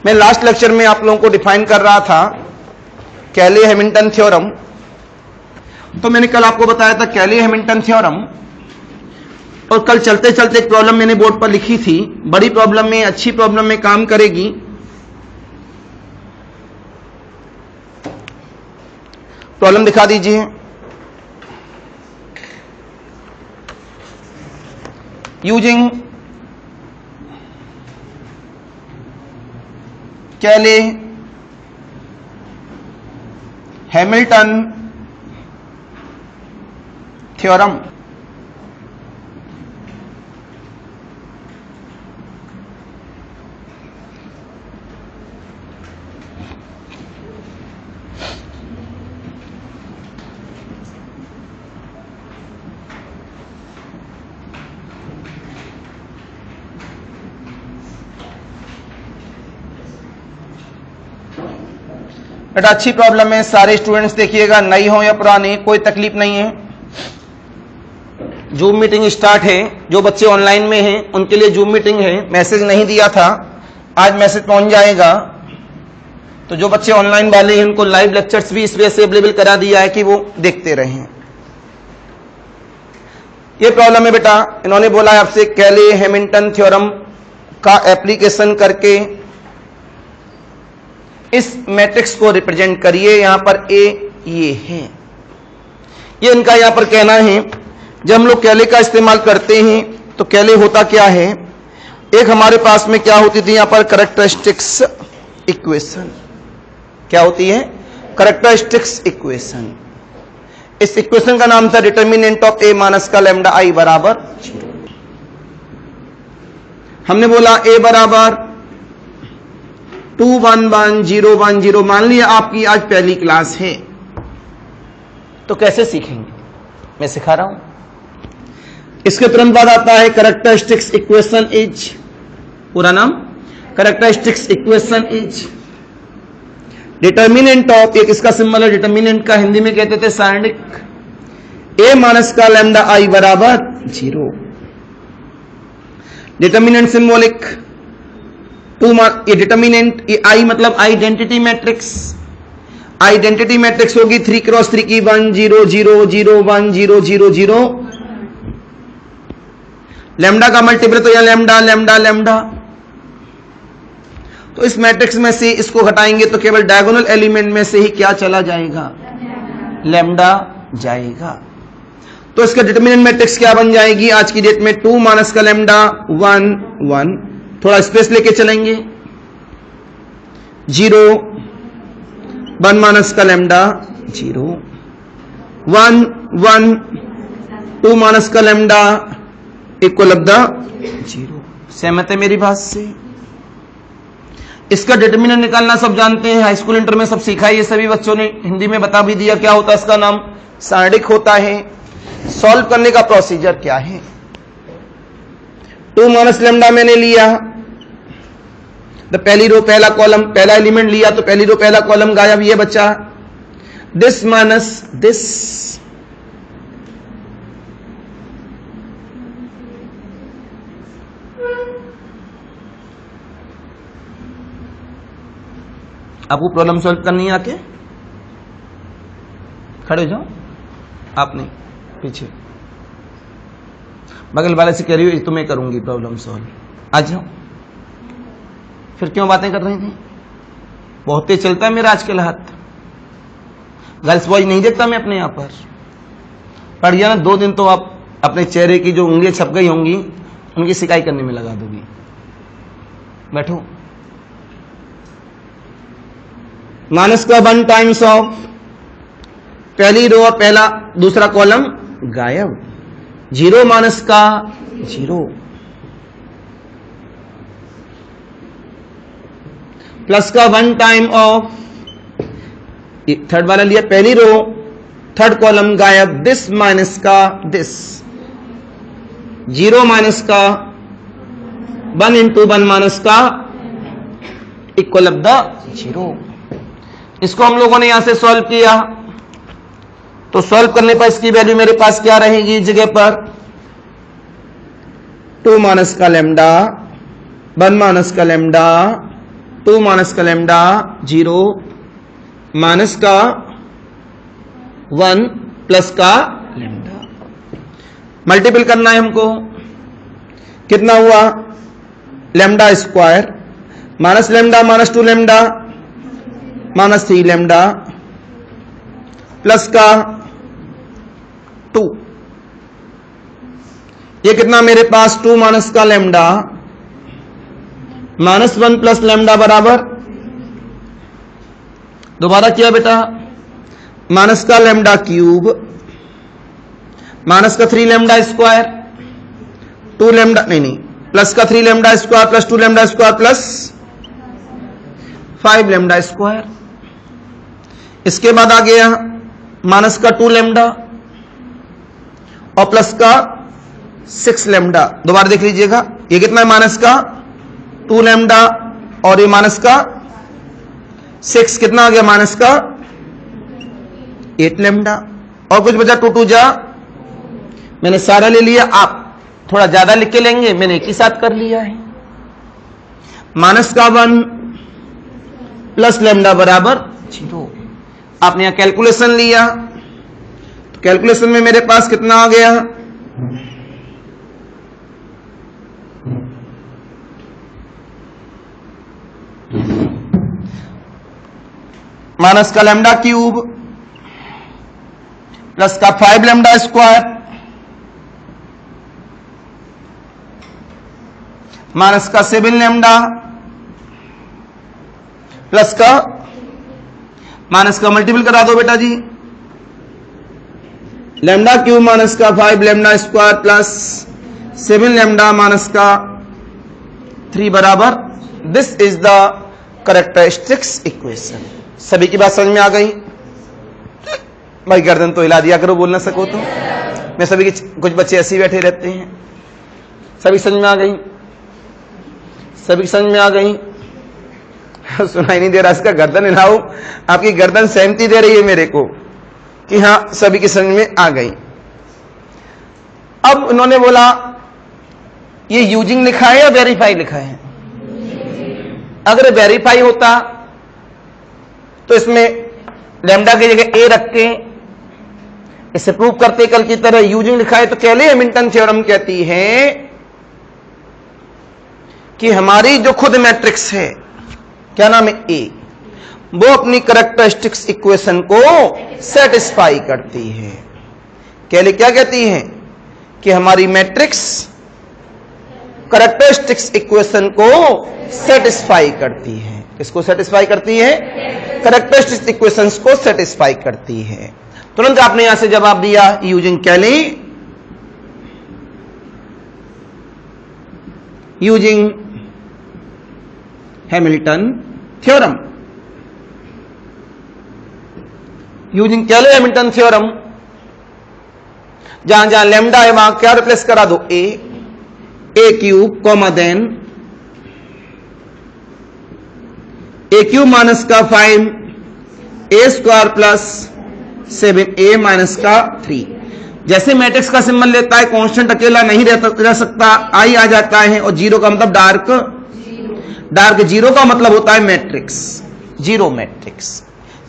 मैं last lecture में आप लोगों को डिफाइन कर रहा था कैले हैमिल्टन थ्योरम। तो मैंने कल आपको बताया था कैले हैमिल्टन थ्योरम, और कल चलते चलते एक प्रॉब्लम मैंने बोर्ड पर लिखी थी, बड़ी प्रॉब्लम में, अच्छी प्रॉब्लम में काम करेगी। प्रॉब्लम दिखा दीजिए। यूजिंग कैले हैमिल्टन थ्योरम, बेटा अच्छी प्रॉब्लम है, सारे स्टूडेंट्स देखिएगा, नई हो या पुराने, कोई तकलीफ नहीं है। जूम मीटिंग स्टार्ट है, जो बच्चे ऑनलाइन में हैं उनके लिए जूम मीटिंग है। मैसेज नहीं दिया था, आज मैसेज पहुंच जाएगा। तो जो बच्चे ऑनलाइन वाले हैं उनको लाइव लेक्चर्स भी इस वजह से अवेलेबल करा दिया है कि वो देखते रहें। ये प्रॉब्लम है बेटा, इन्होंने बोला है आपसे कैले हैमिल्टन थ्योरम का एप्लीकेशन करके इस मैट्रिक्स को रिप्रेजेंट करिए। यहां पर ए ये है, ये इनका यहां पर कहना है। जब हम लोग कैले का इस्तेमाल करते हैं तो कैले होता क्या है, एक हमारे पास में क्या होती थी यहां पर कैरेक्टरिस्टिक्स इक्वेशन। क्या होती है? Characteristics equation. इस इक्वेशन का नाम था डिटर्मिनेंट ऑफ ए माइनस का लैम्डा आई बराबर 0। हमने बोला ए बराबर 2 1 1 0 1 0। मान लिया आपकी आज पहली क्लास है, तो कैसे सीखेंगे, मैं सिखा रहा हूं। इसके तुरंत बाद आता है कैरेक्टरिस्टिक्स इक्वेशन इज, पूरा नाम characteristics equation is determinant of, एक इसका सिंबल है डिटर्मिनेंट का, हिंदी में कहते थे सारणिक, ए माइनस का लैम्डा आई बराबर 0। डिटर्मिनेंट सिंबॉलिक 2, ये डिटर्मिनेंट, ये आई मतलब आइडेंटिटी मैट्रिक्स। आइडेंटिटी मैट्रिक्स होगी 3 क्रॉस 3 की 1 0 0 0 1 0 0 0। लैम्डा का मल्टीपल तो यह लैम्डा लैम्डा लैम्डा। तो इस मैट्रिक्स में से इसको घटाएंगे तो केवल डायगोनल एलिमेंट में से ही क्या चला जाएगा, लैम्डा जाएगा। तो इसका डिटर्मिनेंट मैट्रिक्स क्या बन जाएगी आज की डेट में, 2 माइनस का लैम्डा 1 1, थोड़ा स्पेस लेके चलेंगे, 0 1 माइनस का लैम्डा 0 1 1 2 माइनस का लैम्डा इक्वल ऑफ द 0। सहमत है मेरी बात से? इसका डिटर्मिनेंट निकालना सब जानते हैं, हाई स्कूल इंटर में सब सीखा है, ये सभी बच्चों ने हिंदी में बता भी दिया क्या होता है। इसका नाम सारणिक होता है। सॉल्व करने का प्रोसीजर क्या है, 2 माइनस लैम्डा मैंने लिया, तो पहली रो पहला कॉलम, पहला एलिमेंट लिया तो पहली रो पहला कॉलम गायब, ये बचा दिस माइनस दिस। आपको प्रॉब्लम सॉल्व करनी है, आके खड़े हो जाओ, आप नहीं पीछे, बगल वाले से कह रही हो तो मैं करूंगी प्रॉब्लम सॉल्व, आ जाओ। फिर क्यों बातें कर रही थी? बहुत तेज चलता है मेरा आजकल हाथ, गर्ल्स बॉयज नहीं देखता मैं अपने यहां पर। पढ़ गया ना 2 दिन तो आप अपने चेहरे की जो उंगलियां छप गई होंगी उनकी सिकाई करने में लगा दोगी। बैठो। माइनस का 1 टाइम्स ऑफ पहली रो और पहला दूसरा कॉलम गायब, 0 माइनस का 0 प्लस का 1 टाइम ऑफ थर्ड वाला लिया, पहली रो थर्ड कॉलम गायब, दिस माइनस का दिस, 0 माइनस का 1 इंटू 1 माइनस का इक्वल ऑफ द 0। इसको हम लोगों ने यहां से सॉल्व किया, तो सॉल्व करने पर इसकी वैल्यू मेरे पास क्या रहेगी इस जगह पर, 2 माइनस का लैम्डा 1 माइनस का लैम्डा 2 माइनस का लैम्डा 0 माइनस का 1 प्लस का लैम्डा। मल्टीपल करना है हमको, कितना हुआ lambda square minus lambda minus 2 lambda minus 3 lambda plus का 2। ये कितना मेरे पास 2 माइनस का लैम्डा माइनस 1 प्लस लैम्डा बराबर, दोबारा किया बेटा, माइनस का लैम्डा क्यूब माइनस का 3 लैम्डा स्क्वायर 2 लैम्डा नहीं प्लस का 3 lambda square plus 2 lambda square plus 5 lambda square. इसके बाद आ गया माइनस का 2 लैम्डा और प्लस का 6 लैम्डा। दोबारा देख लीजिएगा, ये कितना है माइनस का 2 लैम्डा और ये माइनस का 6, कितना आ गया माइनस का 8 लैम्डा और कुछ बचा 2 2 जा, मैंने सारा ले लिया। आप थोड़ा ज्यादा लिख के लेंगे, मैंने एक ही साथ कर लिया है। माइनस का 1 प्लस लैम्डा बराबर 0। आपने यहां कैलकुलेशन लिया तो कैलकुलेशन में मेरे पास कितना आ गया, माइनस का लैम्डा क्यूब प्लस का 5 लैम्डा स्क्वायर माइनस का 7 लैम्डा प्लस का माइनस का मल्टीपल करा दो बेटा जी, लैम्डा क्यूब माइनस का 5 lambda square plus 7 lambda minus का 3 बराबर, this is the characteristics equation. सभी की बात समझ में आ गई? भाई गर्दन तो हिला दिया करो, बोल ना सको तो। मैं सभी के कुछ बच्चे ऐसे ही बैठे रहते हैं। सभी समझ में आ गई? सभी समझ में आ गई? सुनाई नहीं दे रहा इसका, गर्दन हिलाओ। आपकी गर्दन सहमति दे रही है मेरे को कि हां सभी की समझ में आ गई। अब उन्होंने बोला ये यूजिंग लिखा है या वेरीफाई लिखा है? अगर वेरीफाई होता तो इसमें लैम्डा की जगह ए रख के इसे प्रूव करते कल की तरह। यूजिंग लिखा है तो केले हैमिल्टन थ्योरम कहती है कि हमारी जो खुद मैट्रिक्स है, क्या नाम है, ए, वो अपनी कैरेक्टरिस्टिक्स इक्वेशन को सेटिस्फाई करती है। केले क्या कहती है कि हमारी मैट्रिक्स कैरेक्टरिस्टिक्स इक्वेशन को सेटिस्फाई करती है। इसको सेटिस्फाई करती है, कैरेक्टरिस्टिक्स इक्वेशंस को सेटिस्फाई करती है। तुरंत आपने यहां से जवाब दिया यूजिंग केली, यूजिंग हैमिल्टन थ्योरम। यूजिंग केली हैमिल्टन थ्योरम, जहां जहां लैम्डा है वहां क्या रिप्लेस करा दो, ए क्यूब कॉमा देन ए क्यूब माइनस का 5 ए स्क्वायर प्लस 7a माइनस का 3। जैसे मैट्रिक्स का सिंबल लेता है, कांस्टेंट अकेला नहीं रह सकता, आई आ जाता है, और जीरो का मतलब डार्क जीरो का मतलब होता है मैट्रिक्स, जीरो मैट्रिक्स।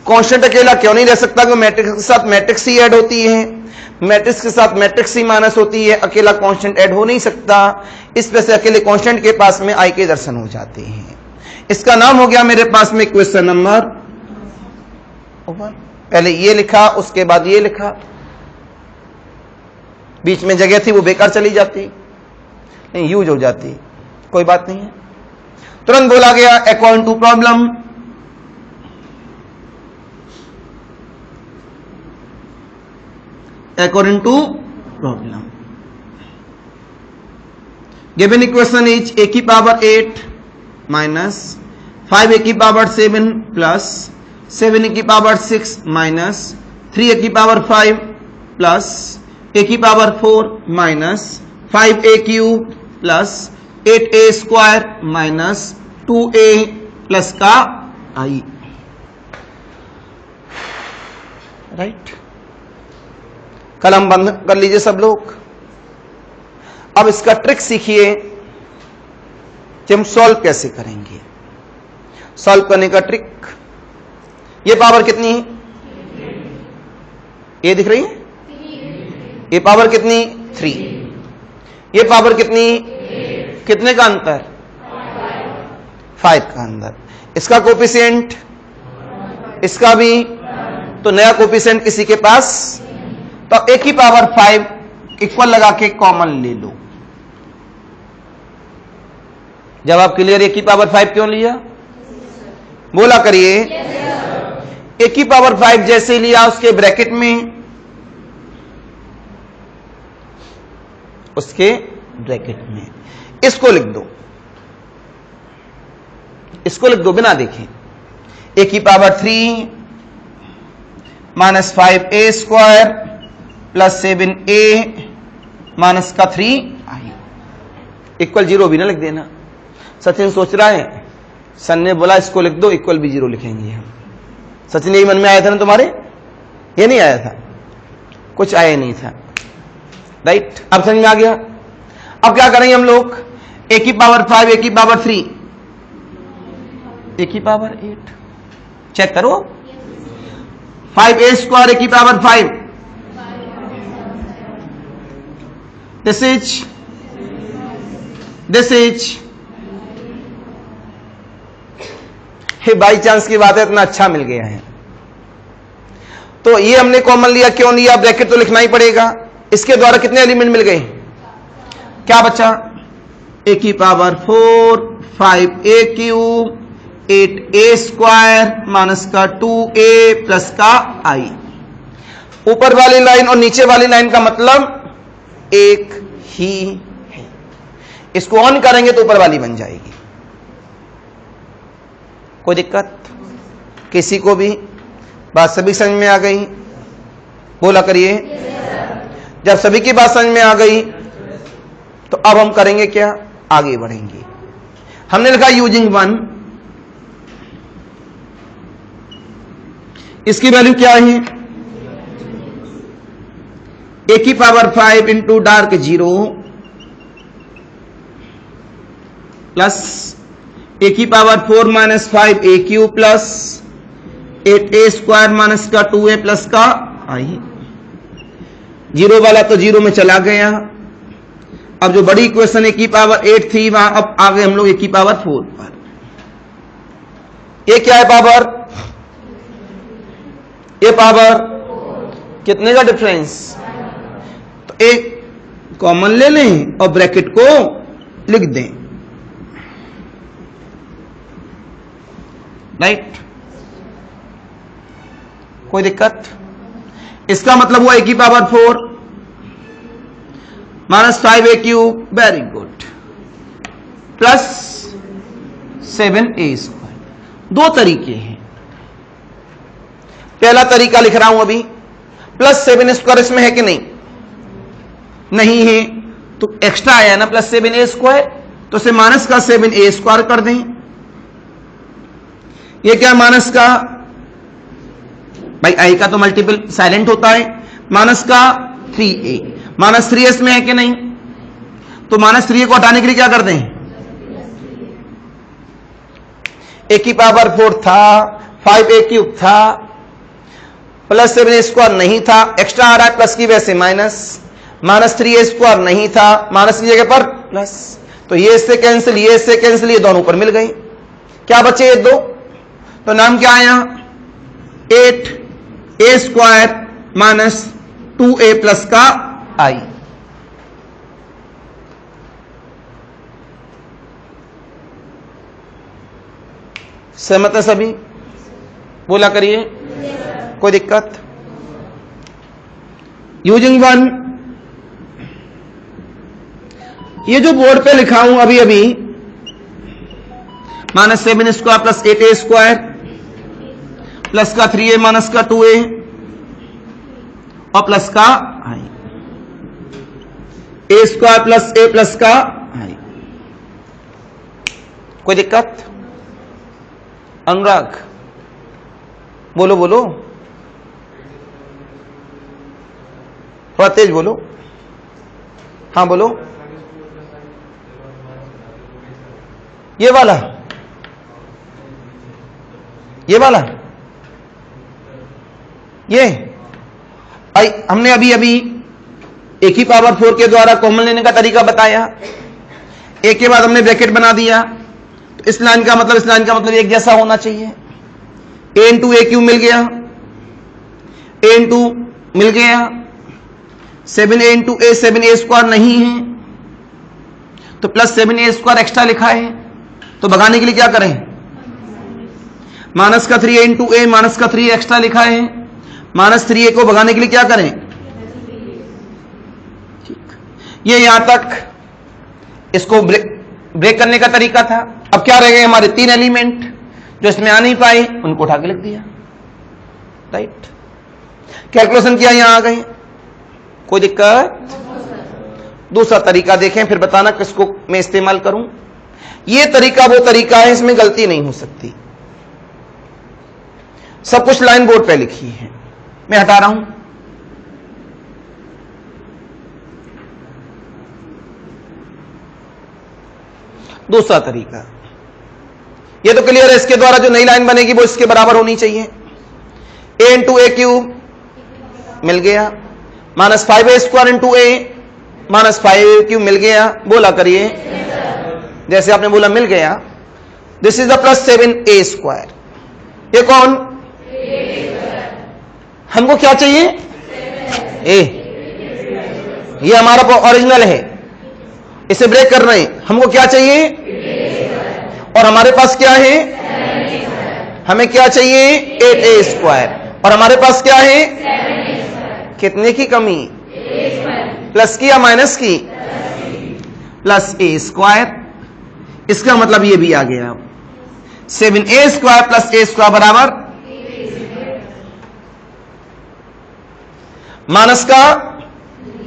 कांस्टेंट अकेला क्यों नहीं रह सकता? क्योंकि मैट्रिक्स के साथ मैट्रिक्स ही ऐड होती है, मैट्रिक्स के साथ मैट्रिक्स ही माइनस होती है, अकेला कांस्टेंट ऐड हो नहीं सकता। इस वजह से अकेले कांस्टेंट के पास में आई के दर्शन हो जाते हैं। इसका नाम हो गया मेरे पास में क्वेश्चन नंबर 1। पहले ये लिखा, उसके बाद ये लिखा, बीच में जगह थी वो बेकार चली जाती, नहीं यूज हो जाती, कोई बात नहीं है। तुरंत बोला गया according to problem, according to problem given equation is a की पावर 8 माइनस 5a की पावर 7 प्लस 7a की पावर 6 माइनस 3a की पावर 5 प्लस a की power 4 minus 5a cube plus 8a square minus 2a plus का i। Right, कलम बंद कर लीजिए सब लोग। अब इसका ट्रिक सीखिए कि हम सॉल्व कैसे करेंगे। सॉल्व करने का ट्रिक। ये पावर कितनी है? ये दिख रही है? ये पावर कितनी? 3। ये पावर कितनी? कितने का अंतर? 5 का अंतर। इसका कोफिशिएंट, इसका भी, तो नया कोफिशिएंट किसी के पास, तो एक ही पावर 5 इक्वल लगा के कॉमन ले लो। जवाब क्लियर? एक ही पावर 5 क्यों लिया? बोला करिए। एक ही पावर 5 जैसे लिया उसके ब्रैकेट में, उसके ब्रैकेट में इसको लिख दो, इसको लिख दो बिना देखे। ए की power 3 minus 5a² plus 7a minus का 3i इक्वल 0 भी ना लिख देना। सचिन सोच रहा है, सन ने बोला इसको लिख दो, इक्वल भी 0 लिखेंगे हम। सचिन यही मन में आया था ना तुम्हारे? ये नहीं आया था, कुछ आया नहीं था, राइट? अब समझ में आ गया। अब क्या करेंगे हम लोग? ए की पावर 5, ए की पावर 3, ए की पावर 8, चेक करो। 5a² ए की power 5, this is hey by chance की बात है, इतना अच्छा मिल गया है तो ये हमने कॉमन लिया। क्यों लिया? ब्रैकेट तो लिखना ही पड़ेगा। इसके द्वारा कितने एलिमेंट मिल गए? क्या बचा? ए की पावर 4, 5a³ 8a² माइनस का 2a प्लस का i। ऊपर वाली लाइन और नीचे वाली लाइन का मतलब एक ही है। इसको ऑन करेंगे तो ऊपर वाली बन जाएगी। कोई दिक्कत किसी को भी? बात सभी समझ में आ गई? बोला करिए। जब सभी की बात समझ में आ गई तो अब हम करेंगे क्या? आगे बढ़ेंगे। हमने लिखा यूजिंग 1, इसकी वैल्यू क्या है? ए की पावर 5 इंटू डार्क 0 प्लस ए की power 4 minus 5a³ plus 8a² minus का 2a प्लस का i। 0 वाला तो 0 में चला गया। अब जो बड़ी इक्वेशन ए की पावर 8 थी वहां अब आ गए हम लोग ए की पावर 4 पर। ये क्या है पावर? ये पावर कितने का डिफरेंस? तो एक कॉमन ले लें और ब्रैकेट को लिख दें, राइट? कोई दिक्कत? इसका मतलब हुआ ए की power 4 minus 5a³, very good, plus 7a²। दो तरीके हैं। पहला तरीका लिख रहा हूं अभी, प्लस 7a² इसमें है कि नहीं? नहीं है तो एक्स्ट्रा आया ना प्लस 7a², तो इसे माइनस का 7a² कर दें। ये क्या माइनस का? भाई आई का तो मल्टीपल साइलेंट होता है। माइनस का 3a, माइनस 3 इसमें है कि नहीं? तो माइनस 3a को हटाने के लिए क्या कर दें? ए की पावर 4 था, 5a³ था, प्लस 7a² नहीं था, एक्स्ट्रा आ रहा है प्लस की वजह से माइनस, माइनस 3a² नहीं था, माइनस की जगह पर प्लस, तो ये इससे कैंसिल, ये इससे कैंसिल, ये दोनों ऊपर मिल गई। क्या बचे? ये दो, तो नाम क्या आया? 8a² माइनस 2a प्लस का i। सहमत है सभी? बोला करिए। कोई दिक्कत? यूजिंग 1, ये जो बोर्ड पे लिखा हूं अभी अभी, minus 7a² plus 8a² plus का 3a माइनस का 2a और प्लस का i, a² plus a plus का i। कोई दिक्कत? अनुराग बोलो बोलो, थोड़ा तेज बोलो। हाँ बोलो। ये वाला ये वाला, ये हमने अभी अभी एक ही पावर 4 के द्वारा कॉमन लेने का तरीका बताया, एक के बाद हमने ब्रैकेट बना दिया, तो इस लाइन का मतलब एक जैसा होना चाहिए। a इंटू ए क्यू मिल गया, a इंटू मिल गया, 7a इंटू ए 7a स्क्वायर नहीं है तो प्लस 7a स्क्वायर एक्स्ट्रा लिखा है, तो भगाने के लिए क्या करें, माइनस का 3a इंटू ए माइनस का 3 एक्स्ट्रा लिखा है, माइनस 3a को भगाने के लिए क्या करें, ठीक। ये यहां तक इसको ब्रेक करने का तरीका था। अब क्या रह गए हमारे 3 एलिमेंट जो इसमें आ नहीं पाए, उनको उठा के लिख दिया, राइट। कैलकुलेशन किया, यहां आ गए, कोई दिक्कत। दूसरा तरीका देखें, फिर बताना किसको मैं इस्तेमाल करूं। यह तरीका वो तरीका है, इसमें गलती नहीं हो सकती। सब कुछ लाइन बोर्ड पे लिखी है, मैं हटा रहा हूं। दूसरा तरीका, ये तो क्लियर है, इसके द्वारा जो नई लाइन बनेगी वो इसके बराबर होनी चाहिए। a इंटू ए क्यूब मिल गया, माइनस 5a स्क्वायर इंटू ए माइनस 5a क्यूब मिल गया, बोला करिए जैसे आपने बोला, मिल गया। This is the plus 7a square, ये कौन, हमको क्या चाहिए, a, ये हमारा ओरिजिनल है, इसे ब्रेक कर रहे हैं, हमको क्या चाहिए, और हमारे पास क्या है, हमें क्या चाहिए, 8a स्क्वायर, और हमारे पास क्या है, कितने की कमी, प्लस की या माइनस की, प्लस a स्क्वायर। इसका मतलब ये भी आ गया, 7a square plus a square बराबर माइनस का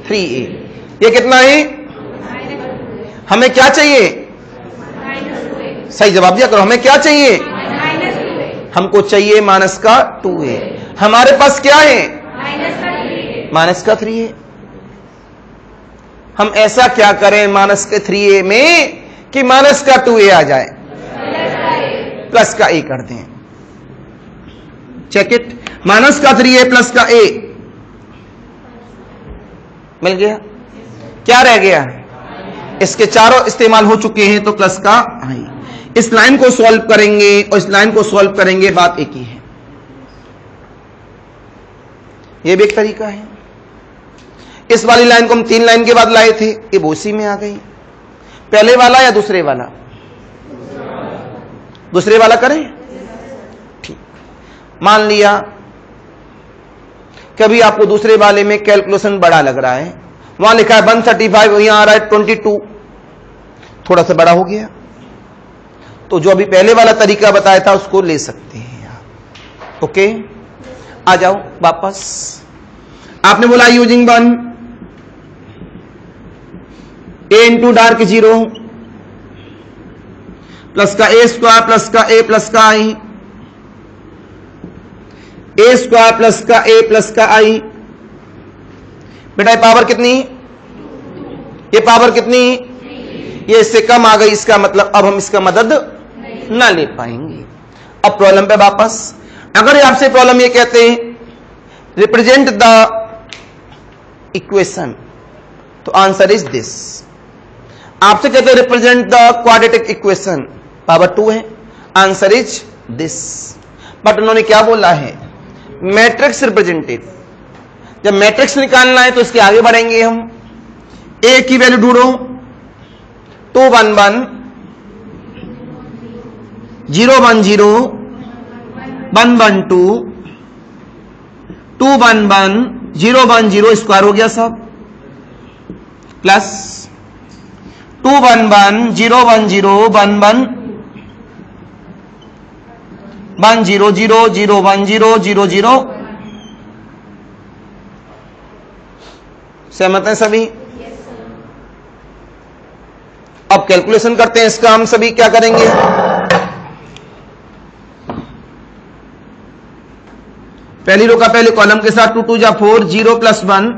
3a। ये कितना है, हमें क्या चाहिए, सही जवाब दिया करो, हमें क्या चाहिए, हमको चाहिए माइनस का 2a। हमारे पास क्या है, माइनस का 3a। हम ऐसा क्या करें माइनस के 3a में कि माइनस का 2a आ जाए, प्लस का a कर दें। चेक इट, माइनस का 3a प्लस का a मिल गया, क्या रह गया, इसके चारों इस्तेमाल हो चुके हैं, तो प्लस का i। इस लाइन को सॉल्व करेंगे और इस लाइन को सॉल्व करेंगे, बात एक ही है। यह भी एक तरीका है। इस वाली लाइन को हम 3 लाइन के बाद लाए थे, ये बोसी में आ गई। पहले वाला या दूसरे वाला, दूसरे वाला करें, ठीक। मान लिया कभी आपको दूसरे वाले में कैलकुलेशन बड़ा लग रहा है, वहां लिखा है 135, यहां आ रहा है 22, थोड़ा सा बड़ा हो गया, तो जो अभी पहले वाला तरीका बताया था उसको ले सकते हैं आप। ओके, आ जाओ वापस। आपने बोला using 1 a into dark 0 plus का a स्क्वायर प्लस का a प्लस का i, a स्क्वायर प्लस का a प्लस का i। बेटा ये पावर कितनी, ये पावर कितनी, ये इससे कम आ गई, इसका मतलब अब हम इसका मदद ना ले पाएंगे। अब प्रॉब्लम पे वापस, अगर आपसे प्रॉब्लम ये कहते हैं रिप्रेजेंट द इक्वेशन, तो आंसर इज दिस। आपसे कहते हैं represent the quadratic equation, power 2 है, आंसर इज दिस। बट उन्होंने क्या बोला है, मैट्रिक्स रिप्रेजेंटेटिव। जब मैट्रिक्स निकालना है तो इसके आगे बढ़ेंगे हम। a की वैल्यू ढूंढो, 2 1 1 0 1 0 1 1 2 2 1 1 0 1 0 स्क्वायर हो गया सब, प्लस 2 1 1 0 1 0 1 1 1 0 0 0 1 0 0 0। सहमत हैं सभी? अब कैलकुलेशन करते हैं इसका। हम सभी क्या करेंगे, पहली रो का पहले कॉलम के साथ 2 2 जा 4 0 प्लस 1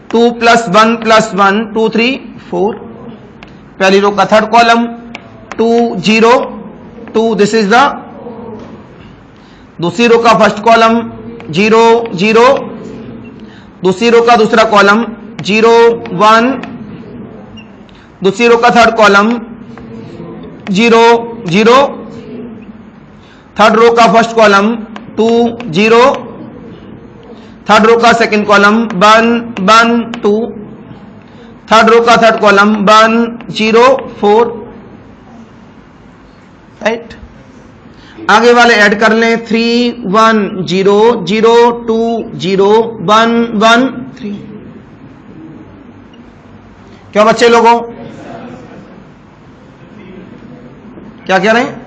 2 प्लस 1 प्लस 1 2 3 4। पहली रो का third column 2 0 2, this is the दूसरी रो का फर्स्ट कॉलम 0 0, दूसरी रो का दूसरा कॉलम 0 1, दूसरी रो का थर्ड कॉलम 0 0, थर्ड रो का फर्स्ट कॉलम 2 0, थर्ड रो का सेकंड कॉलम 1 1 2, थर्ड रो का थर्ड कॉलम 1 0 4, राइट। आगे वाले ऐड कर लें 3 1 0 0 2 0 1 1 3। क्यों बच्चे लोगों, क्या कह रहे हैं?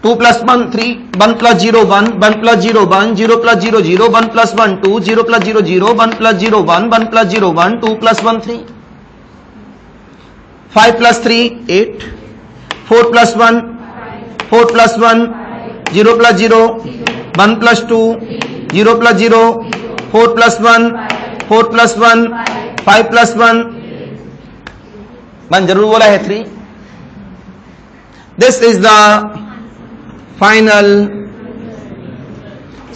2 + 1 3, 1 + 0 1, 1 + 0 1, 0 + 0 0, 1 + 1 2, 0 + 0 0, 1 + 0 1, 1 + 0 1, 2 + 1 3, 5 + 3 8, 4 + 1 4 + 1, 0 + 0, 1 + 2, 0 + 0, 4 + 1 4 + 1, 5 + 1, 1 जरूर बोला है 3। This is the final.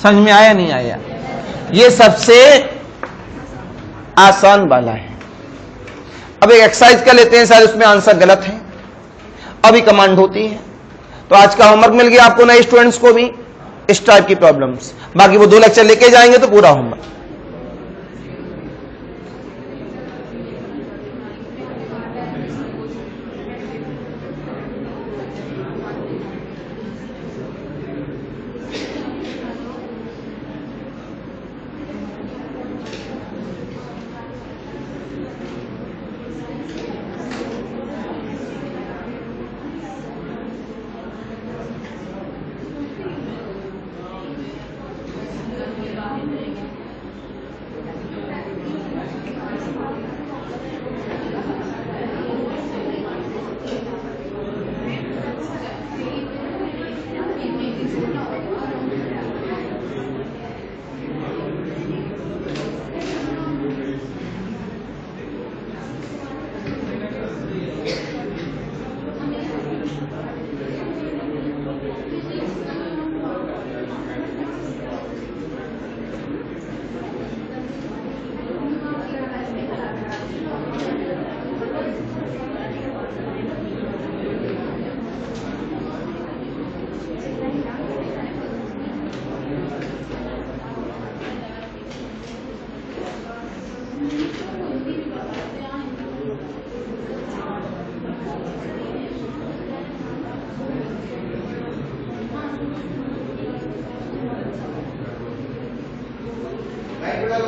समझ में आया नहीं आया? ये सबसे आसान वाला है। अब एक एक्सरसाइज का लेते हैं, शायद उसमें आंसर गलत है, अभी कमांड होती है। तो आज का होमवर्क मिल गया आपको नए स्टूडेंट्स को भी इस टाइप की प्रॉब्लम्स। बाकी वो 2 लेक्चर लेके जाएंगे तो पूरा होमवर्क।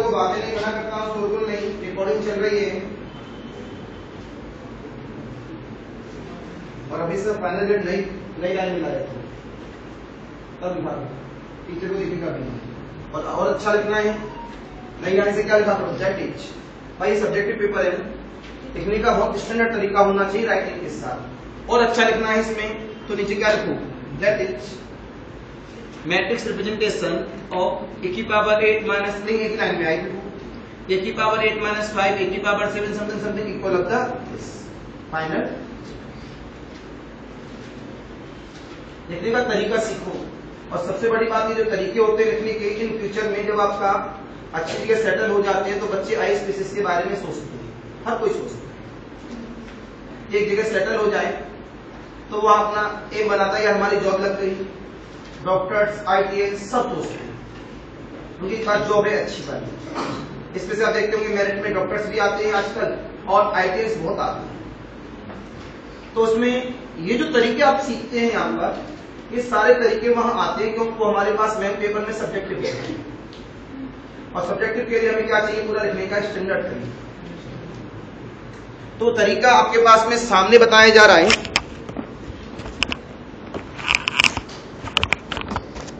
बातें नहीं मना करता हूं, बिल्कुल नहीं, रिकॉर्डिंग चल रही है और अभी से फाइनल डेट नई लाइन मिला है तब लिखा टीचर को लिखेगा भी। और अच्छा लिखना है, नई लाइन से क्या लिखा प्रोजेक्ट भाई, सब्जेक्टिव पेपर है, लिखने का बहुत स्टैंडर्ड तरीका होना चाहिए राइटिंग के साथ। और अच्छा लिखना है इसमें तो नीचे क्या लिखो, that is matrix representation of e की पावर 8 माइनस 3, एक लाइन में आएगी e की पावर 8 माइनस 5, e की power 7 something something equal of the final. लिखने का तरीका सीखो। और सबसे बड़ी बात ये जो तरीके होते हैं लिखने के, इन फ्यूचर में जब आपका अच्छी जगह सेटल हो जाते हैं तो बच्चे आई स्पीसीज के बारे में सोचते हैं, हर कोई सोचता है। एक जगह सेटल हो जाए तो वो अपना एम बनाता है हमारी जॉब लग गई, डॉक्टर्स ITS सब सोचते हैं उनकी खास जॉब है अच्छी वाली। इसमें से आप देखते होंगे मेरिट में डॉक्टर्स भी आते हैं आजकल और ITS बहुत आते हैं। तो उसमें ये जो तरीके आप सीखते हैं यहाँ पर, ये सारे तरीके वहां आते हैं क्योंकि वो हमारे पास मेन पेपर में सब्जेक्टिव होते हैं और सब्जेक्टिव के लिए हमें क्या चाहिए, पूरा लिखने का स्टैंडर्ड तरीका। तो तरीका आपके पास में सामने बताया जा रहा है।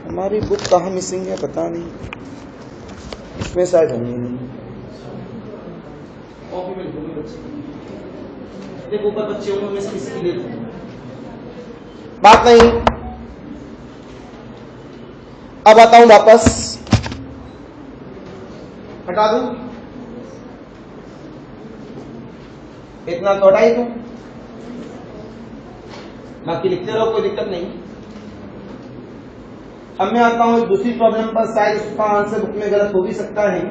हमारी बुक कहाँ मिसिंग है पता नहीं, इसमें शायद होंगे नहीं। देखो ऊपर बच्चे होंगे, मैं किसी की लेता हूं, बात नहीं। अब आता हूं वापस, हटा दूं, इतना तो हटा ही दूं, बाकी लिखते रहो, कोई दिक्कत नहीं। अब मैं आता हूं दूसरी प्रॉब्लम पर, शायद उसका आंसर बुक में गलत हो भी सकता है।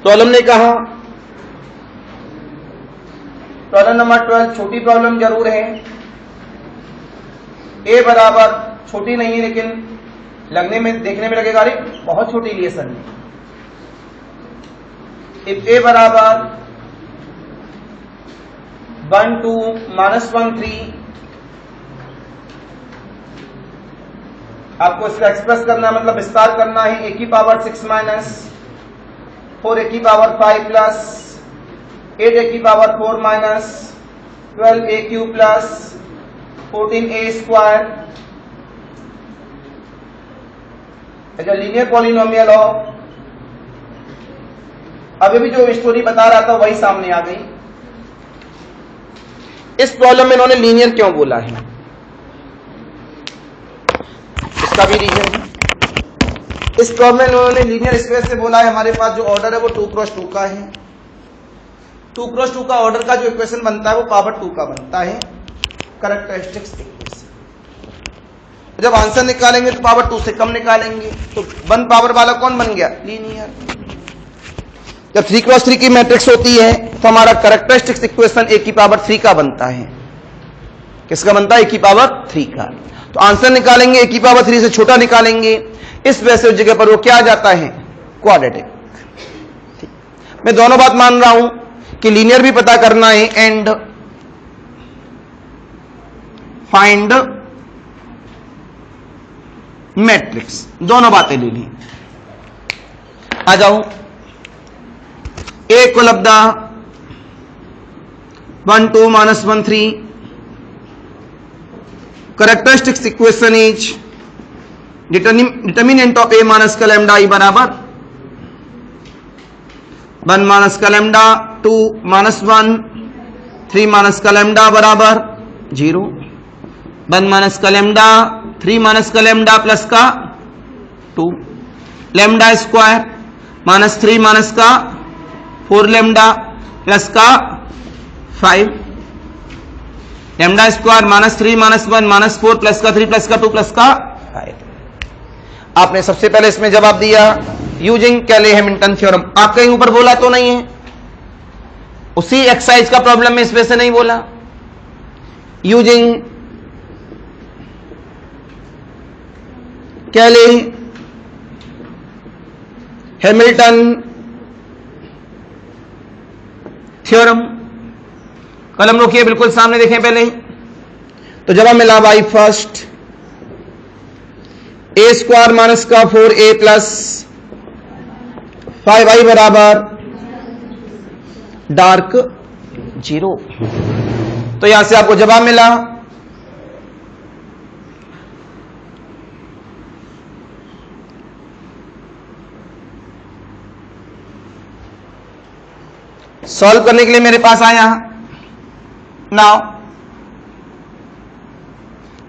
प्रॉब्लम ने कहा, प्रॉब्लम नंबर 12 छोटी प्रॉब्लम जरूर है, ए बराबर, छोटी नहीं है लेकिन लगने में देखने में लगेगा अरे बहुत छोटी ली है सर ने। इफ ए बराबर 1 2 -1 3, आपको इसका एक्सप्रेस करना मतलब विस्तार करना है। ए की पावर 6 माइनस 4 ए की पावर 5 प्लस 8 ए की पावर 4 माइनस 12 ए क्यूब प्लस 14 ए स्क्वायर लीनियर पॉलिनोमियल हो। अभी भी जो स्टोरी बता रहा था वही सामने आ गई। इस प्रॉब्लम में इन्होंने लीनियर क्यों बोला है, इसका भी रीजन है। इस प्रॉब्लम में इन्होंने लीनियर इस वजह से बोला है, हमारे पास जो ऑर्डर है वो 2x2 का है। 2x2 का ऑर्डर का जो इक्वेशन बनता है वो पावर 2 का बनता है, कैरेक्टरिस्टिक्स इक्वेशन। जब आंसर निकालेंगे तो पावर 2 से कम निकालेंगे, तो 1 पावर वाला कौन बन गया, लीनियर। जब 3x3 की मैट्रिक्स होती है तो हमारा कैरेक्टरिस्टिक्स इक्वेशन ए की पावर 3 का बनता है। किसका बनता है, ए की पावर 3 का। तो आंसर निकालेंगे ए की पावर 3 से छोटा निकालेंगे, इस वजह से उस जगह पर वो क्या आ जाता है, क्वाड्रेटिक। मैं दोनों बात मान रहा हूं कि लीनियर भी पता करना है एंड फाइंड मैट्रिक्स, दोनों बातें ले ली। आ जाओ, ए को लब्दा 1 2 -1 3, characteristics equation is determinant of A minus का लैम्डा ई बराबर 1 माइनस का लैम्डा 2 -1 3 माइनस का लैम्डा बराबर 0, 1 माइनस का लैम्डा 3 माइनस का लैम्डा प्लस का 2, लैम्डा स्क्वायर -3 माइनस का 4 लैम्डा प्लस का 5, लैम्डा स्क्वायर -3 -1 -4 प्लस का 3 प्लस का 2 प्लस का 5। आपने सबसे पहले इसमें जवाब दिया यूजिंग कैले हैमिल्टन थ्योरम। आप कहीं ऊपर बोला तो नहीं है, उसी एक्सरसाइज का प्रॉब्लम में इस वजह से नहीं बोला, यूजिंग कैले हैमिल्टन थ्योरम। कलम रोकिए, बिल्कुल सामने देखें पहले ही। तो जवाब मिला by first A square minus का 4a प्लस 5i बराबर डार्क 0। तो यहां से आपको जवाब मिला सॉल्व करने के लिए मेरे पास आया नाउ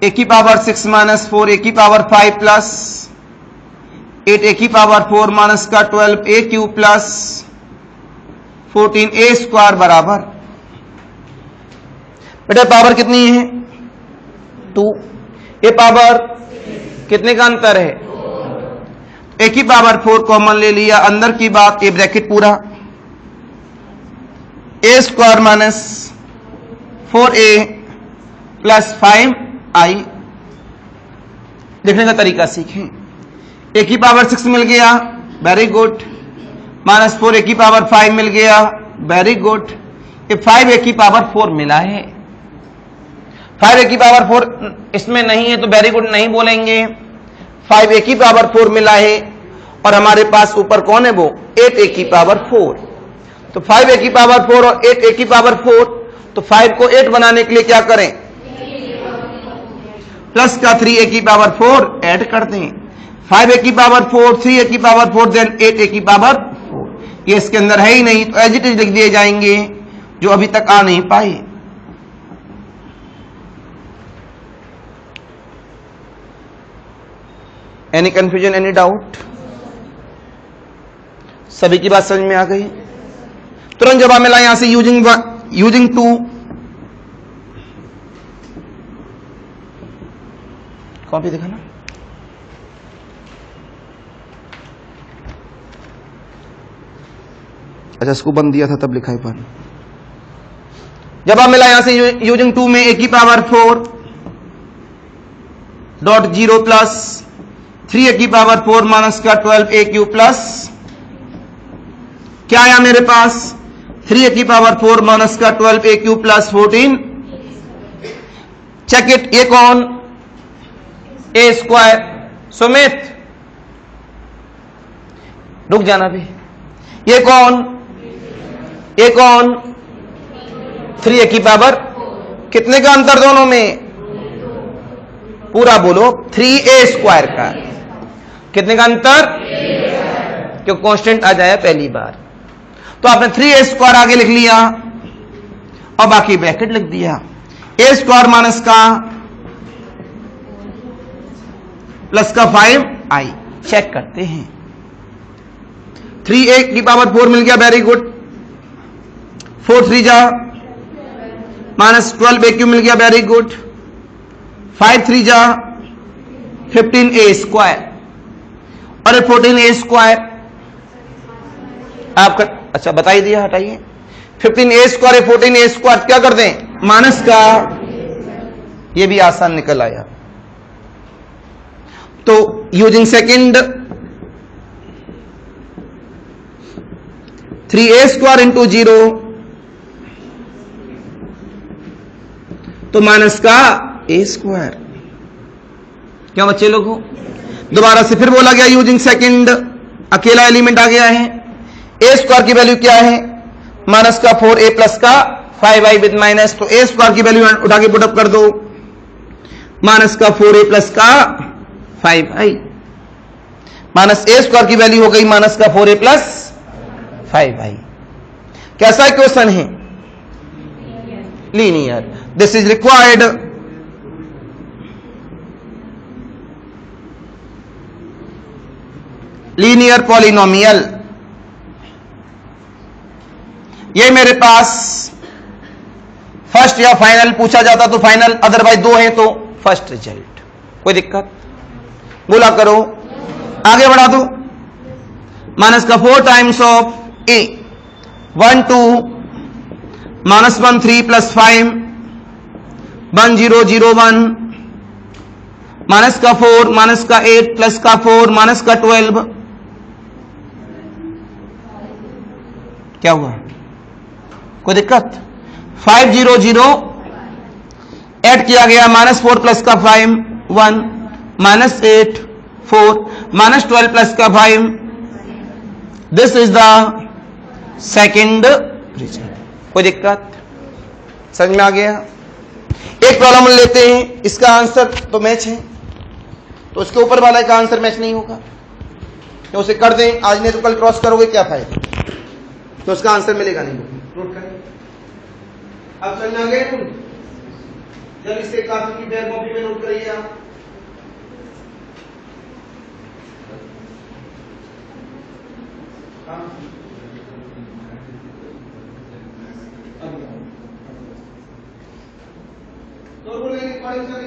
ए की पावर 6 माइनस 4 ए की पावर 5 प्लस 8 ए की पावर 4 माइनस का 12 ए क्यूब प्लस 14 ए स्क्वायर बराबर, बेटा पावर कितनी है 2, ए पावर कितने का अंतर है, ए की पावर 4 कॉमन ले लिया, अंदर की बात ए ब्रैकेट पूरा, ए square minus 4a plus 5i। लिखने का तरीका सीखें। ए की पावर 6 मिल गया, वेरी गुड, माइनस 4 ए की पावर 5 मिल गया, वेरी गुड। ये 5 ए की पावर 4 मिला है, 5 ए की पावर 4 इसमें नहीं है तो वेरी गुड नहीं बोलेंगे, 5 ए की पावर 4 मिला है और हमारे पास ऊपर कौन है वो 8 ए की पावर 4। तो 5 ए की पावर 4 और 8 ए की पावर 4, तो 5 को 8 बनाने के लिए क्या करें, प्लस का 3 ए की पावर 4 ऐड कर दें, 5 ए की पावर 4 3 ए की पावर 4 देन 8 ए की पावर 4। ये इसके अंदर है ही नहीं तो एज इट इज लिख दिए जाएंगे जो अभी तक आ नहीं पाए। एनी कंफ्यूजन, एनी डाउट, सभी की बात समझ में आ गई। तुरंत जवाब मिला यहां से यूजिंग टू, कॉपी देखा ना, अच्छा इसको बंद दिया था तब लिखा है पानी। जवाब मिला यहां से यूजिंग टू में a की पावर 4 डॉट 0 प्लस 3a की पावर 4 माइनस का 12a³ प्लस क्या आया मेरे पास 3a की पावर 4 माइनस का 12a³ प्लस 14। चेक इट, ये कौन a स्क्वायर, सुमित रुक जाना भी, ये कौन 3a की पावर, कितने का अंतर दोनों में, पूरा बोलो 3a स्क्वायर का, कितने का अंतर, क्यों कांस्टेंट आ जाए पहली बार, तो आपने 3a स्क्वायर आगे लिख लिया और बाकी ब्रैकेट लिख दिया, a स्क्वायर माइनस का प्लस का 5i, चेक करते हैं 3a की पावर 4 मिल गया, वेरी गुड, 4 3 जा माइनस 12a³ मिल गया, वेरी गुड, 5 3 जा 15a स्क्वायर, और 14a स्क्वायर आपका, अच्छा बता ही दिया, हटाइए 15a स्क्वायर 14a स्क्वायर क्या कर दें, माइनस का, ये भी आसान निकल आया। तो using second 3a square into 0 तो माइनस का a स्क्वायर, क्या बच्चे लोग हो, दोबारा से फिर बोला गया यूजिंग सेकंड, अकेला एलिमेंट आ गया है, a स्क्वायर की वैल्यू क्या है, माइनस का 4a प्लस का 5i विद माइनस, तो a स्क्वायर की वैल्यू उठा के पुटअप कर दो, माइनस का 4a प्लस का 5i, माइनस a स्क्वायर की वैल्यू हो गई माइनस का 4a प्लस 5i। कैसा क्वेश्चन है, linear, this is required linear polynomial. ये मेरे पास फर्स्ट या फाइनल पूछा जाता तो फाइनल, अदरवाइज दो है तो फर्स्ट रिजल्ट, कोई दिक्कत, बोला करो, आगे बढ़ा दो, माइनस का 4 times of a 1 2 minus 1 3 plus 5 1 0 0 1 minus का 4 माइनस का 8 प्लस का 4 माइनस का 12, क्या हुआ, कोई दिक्कत, 5 0 0 ऐड किया गया, माइनस 4 प्लस का 5 1 माइनस 8 4 माइनस 12 प्लस का 5, this is the second result, कोई दिक्कत, समझ में आ गया। एक प्रॉब्लम लेते हैं, इसका आंसर तो मैच है, तो उसके ऊपर वाला का आंसर मैच नहीं होगा, तो उसे कर दें, आज नहीं तो कल क्रॉस करोगे क्या फायदा, तो उसका आंसर मिलेगा नहीं, नोट करें, अब समझ में आ गए तुम, जब इससे काफी की पेयर कॉपी में नोट करिए आप, तो बोलेंगे कॉलेज का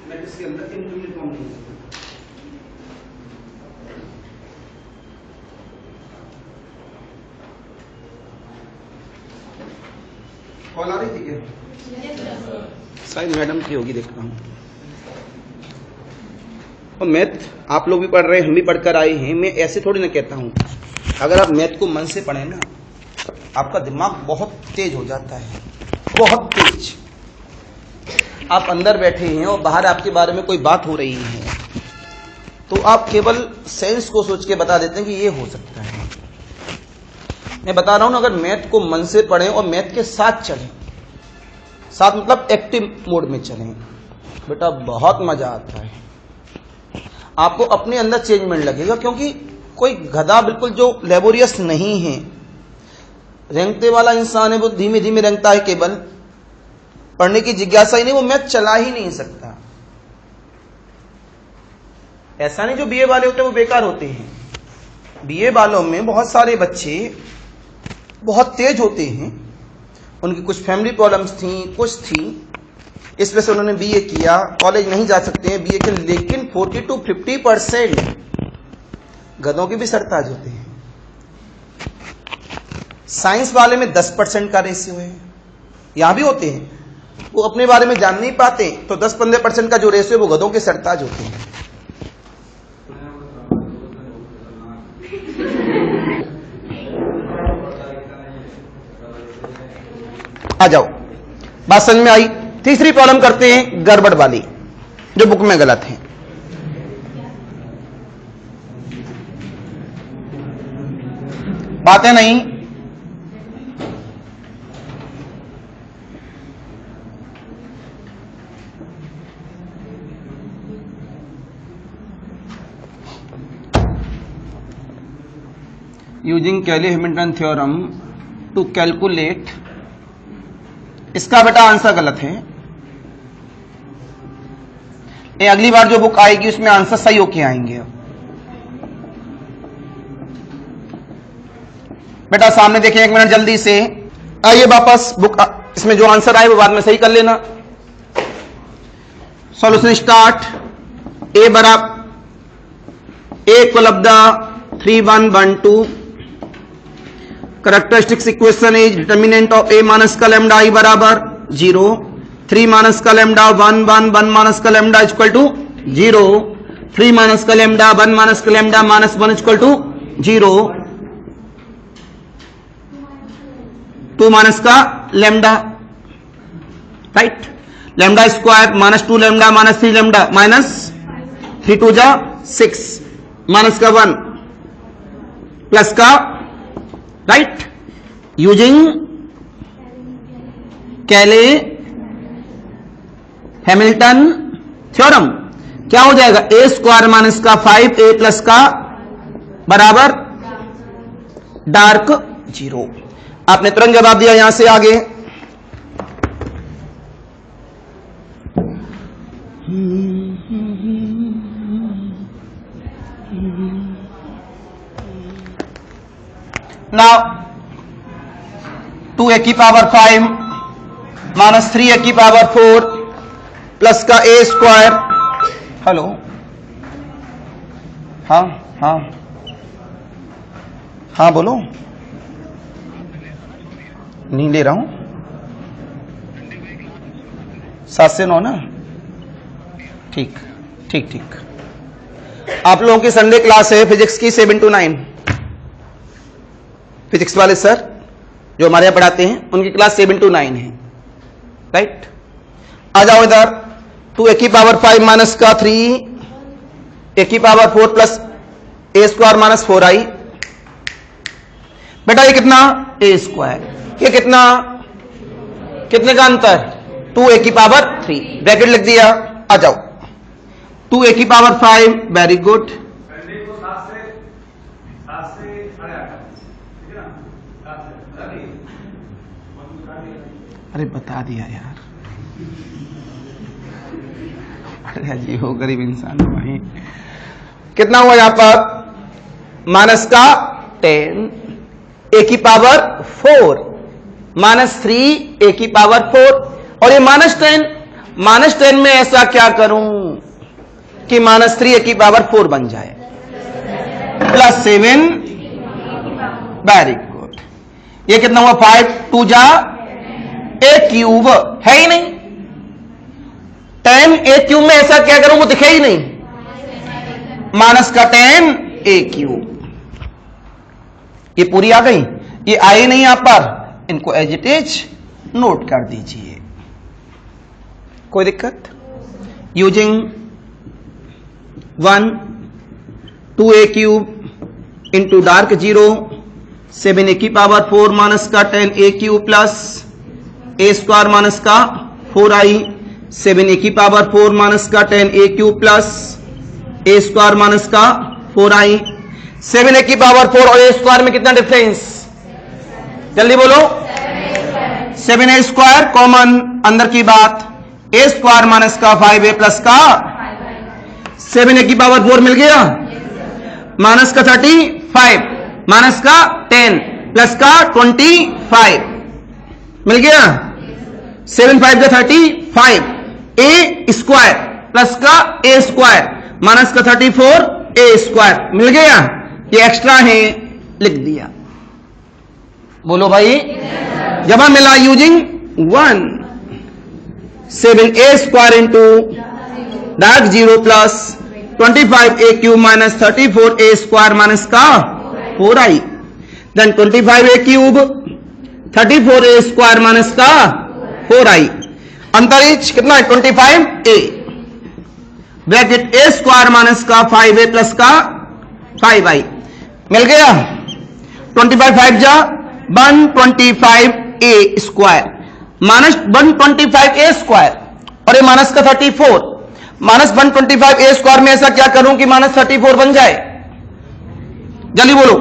मैट्रिक्स के अंदर इनकम्प्लीट फॉर्म नहीं है। कॉल आ रही थी क्या? शायद मैडम की होगी, देख रहा हूँ। और मैथ आप लोग भी पढ़ रहे हैं, हम भी पढ़कर आए हैं। मैं ऐसे थोड़ी ना कहता हूँ, अगर आप मैथ को मन से पढ़ें ना, आपका दिमाग बहुत तेज हो जाता है, बहुत तेज। आप अंदर बैठे हैं और बाहर आपके बारे में कोई बात हो रही है, तो आप केवल सेंस को सोच के बता देते हैं कि ये हो सकता है। मैं बता रहा हूं ना, अगर मैथ को मन से पढ़ें और मैथ के साथ चलें, साथ मतलब एक्टिव मोड में चलें, बेटा बहुत मजा आता है। आपको अपने अंदर चेंजमेंट लगेगा, क्योंकि कोई गधा बिल्कुल जो लेबोरियस नहीं है, रेंगते वाला इंसान है, वो धीमे धीमे रेंगता है, केवल पढ़ने की जिज्ञासा ही नहीं, वो मैथ चला ही नहीं सकता। ऐसा नहीं जो बीए वाले होते हैं वो बेकार होते हैं। बीए वालों में बहुत सारे बच्चे बहुत तेज होते हैं, उनकी कुछ फैमिली प्रॉब्लम्स थी, कुछ थी, इस वजह से उन्होंने बीए किया, कॉलेज नहीं जा सकते हैं बीए के, लेकिन 40 to 50% गधों के भी सरताज होते हैं। साइंस वाले में 10% का रेशियो है, यहां भी होते हैं, वो अपने बारे में जान नहीं पाते, तो 10-15% का जो रेशियो है वो गधों के सरताज होते हैं। आ जाओ, बात समझ में आई। तीसरी प्रॉब्लम करते हैं गड़बड़ वाली, जो बुक में गलत है। बातें नहीं, यूजिंग कैली-हैमिल्टन थ्योरम टू कैलकुलेट, इसका बेटा आंसर गलत है। ये अगली बार जो बुक आएगी उसमें आंसर सही होके आएंगे। बेटा सामने देखें, एक मिनट जल्दी से आइए वापस बुक, इसमें जो आंसर आए वो बाद में सही कर लेना। Solution start. ए बराबर ए को लब्धा 3-1-1-2। Characteristics equation is determinant of A minus का लैम्डा आई बराबर 0, 3 माइनस का लैम्डा 1-1-1 माइनस का लैम्डा इक्वल टू 0, 3 माइनस का लैम्डा 1 माइनस का लैम्डा -1 इक्वल टू 0, 2 माइनस का lambda, right, lambda square -2 lambda -3 lambda -3 2 जा 6 माइनस का 1 प्लस का, राइट, यूजिंग कैले हैमिल्टन थ्योरम क्या हो जाएगा, ए स्क्वायर माइनस का 5 ए प्लस का बराबर डार्क 0। आपने तुरंत जवाब दिया। यहां से आगे नाउ 2 ए की पावर 5 माइनस 3 ए की पावर 4 प्लस का ए स्क्वायर, हेलो, हाँ हाँ हाँ बोलो, नहीं ले रहा हूं, 7 से 9 ना, ठीक ठीक ठीक। आप लोगों की संडे क्लास है फिजिक्स की 7 to 9। फिजिक्स वाले सर जो हमारे यहां पढ़ाते हैं उनकी क्लास 7 to 9 है, राइट। आ जाओ इधर, 2 a की पावर 5 माइनस का 3 a की power 4 plus a square minus 4i। बेटा ये कितना a स्क्वायर, ये कितना, कितने का अंतर, 2a की पावर 3, ब्रैकेट लिख दिया। आ जाओ 2a की पावर 5, वेरी गुड। अरे बता दिया यार, अरे जी हो गरीब इंसान वही। कितना हुआ यहां पर, माइनस का 10 a की पावर 4 माइनस 3 a की पावर 4, और ये -10 में ऐसा क्या करूं कि -3 a की पावर 4 बन जाए, +7, वेरी गुड। ये कितना हुआ, 5 2 जा a क्यूब, है ही नहीं, 10 a क्यूब में ऐसा क्या करूं वो दिखे ही नहीं, माइनस का 10 a क्यूब। ये पूरी आ गई, ये आई नहीं यहां पर, इनको एज इट इज नोट कर दीजिए, कोई दिक्कत। Using 1 2a cube into dark 0 7a की पावर 4 माइनस का 10a cube plus a square minus का 4i, 7a की पावर 4 माइनस का 10a cube plus a square minus का 4i। 7a की पावर 4 और a स्क्वायर में कितना डिफरेंस, जल्दी बोलो, 7a स्क्वायर कॉमन, अंदर की बात, a स्क्वायर माइनस का 5a प्लस का 7a की पावर 4 मिल गया, माइनस का 35 माइनस का 10 प्लस का 25 मिल गया, 7 5 का 35, a स्क्वायर प्लस का a स्क्वायर माइनस का 34 a स्क्वायर मिल गया, ये एक्स्ट्रा है लिख दिया। बोलो भाई, जब मिला using 1 7a square into dark 0 plus 25a cube minus 34a square minus का 4i, then 25a cube 34a square minus का 4i, अंतरिक्ष कितना है 25a, bracket a square minus का 5a प्लस का 5i मिल गया, 25 5 जा 125a square minus 125a square, और ये माइनस का 34, माइनस 125a स्क्वायर में ऐसा क्या करूं कि माइनस 34 बन जाए, जल्दी बोलो,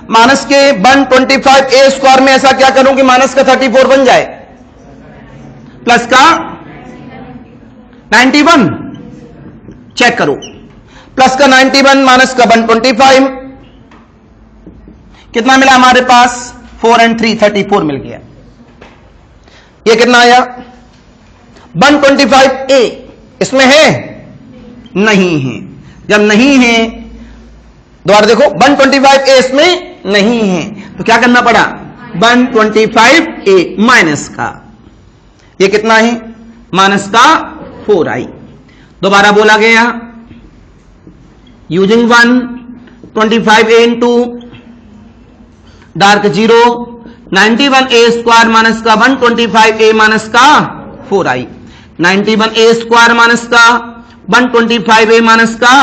माइनस के 125a स्क्वायर में ऐसा क्या करूं कि माइनस का 34 बन जाए, प्लस का 91, चेक करो, प्लस का 91 माइनस का 125, कितना मिला हमारे पास, 4 and 3 34 मिल गया। ये कितना आया, 125a इसमें है, नहीं है, जब नहीं है दोबारा देखो, 125a इसमें नहीं है तो क्या करना पड़ा, 125a माइनस का, ये कितना है, माइनस का 4i, दोबारा बोला गया, using 1 25a into dark 0 91a square minus का 125a माइनस का 4i, 91a स्क्वायर माइनस का 125a माइनस का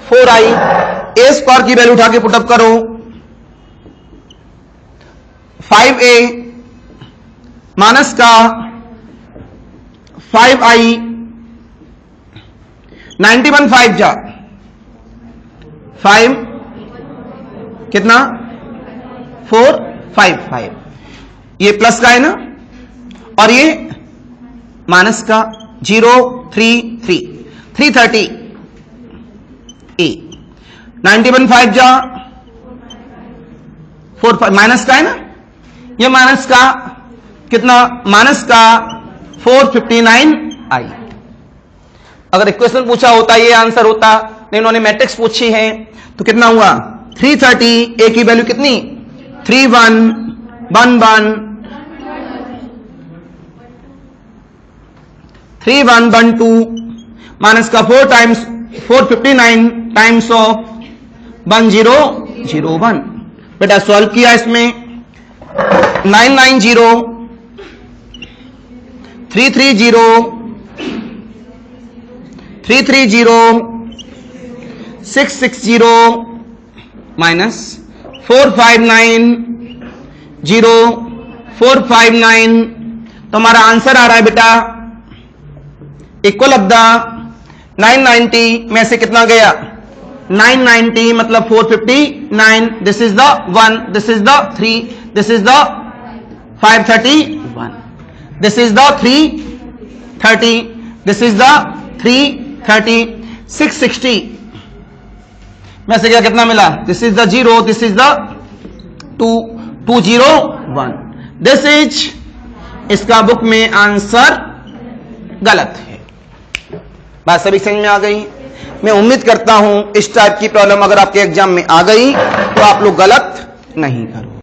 4i, a स्क्वायर की वैल्यू उठा के पुटअप करो, 5a माइनस का 5i, 91 5 जा 5 कितना 4 5 5, ये प्लस का है ना, और ये माइनस का 0 3 3 330 a, 91 5 जा 4 5, माइनस का है ना, ये माइनस का कितना, माइनस का 459 i। अगर इक्वेशन पूछा होता ये आंसर होता, नहीं उन्होंने मैट्रिक्स पूछी है, तो कितना हुआ 330, a की वैल्यू कितनी 31 11 3112 माइनस का 4 टाइम्स 459 टाइम्स ऑफ 1001, बेटा सॉल्व किया इसमें 990 330 660 माइनस 459 तो हमारा आंसर आ रहा है बेटा इक्वल ऑफ द 990 में से कितना गया 990 मतलब 459 this is the 1 this is the 3 this is the 531 this is the 330 this is the 330 660 में से क्या कितना मिला this is the 0 this is the 201 this is इसका बुक में आंसर गलत है। बात सभी समझ में आ गई। मैं उम्मीद करता हूं इस टाइप की प्रॉब्लम अगर आपके एग्जाम में आ गई तो आप लोग गलत नहीं करो।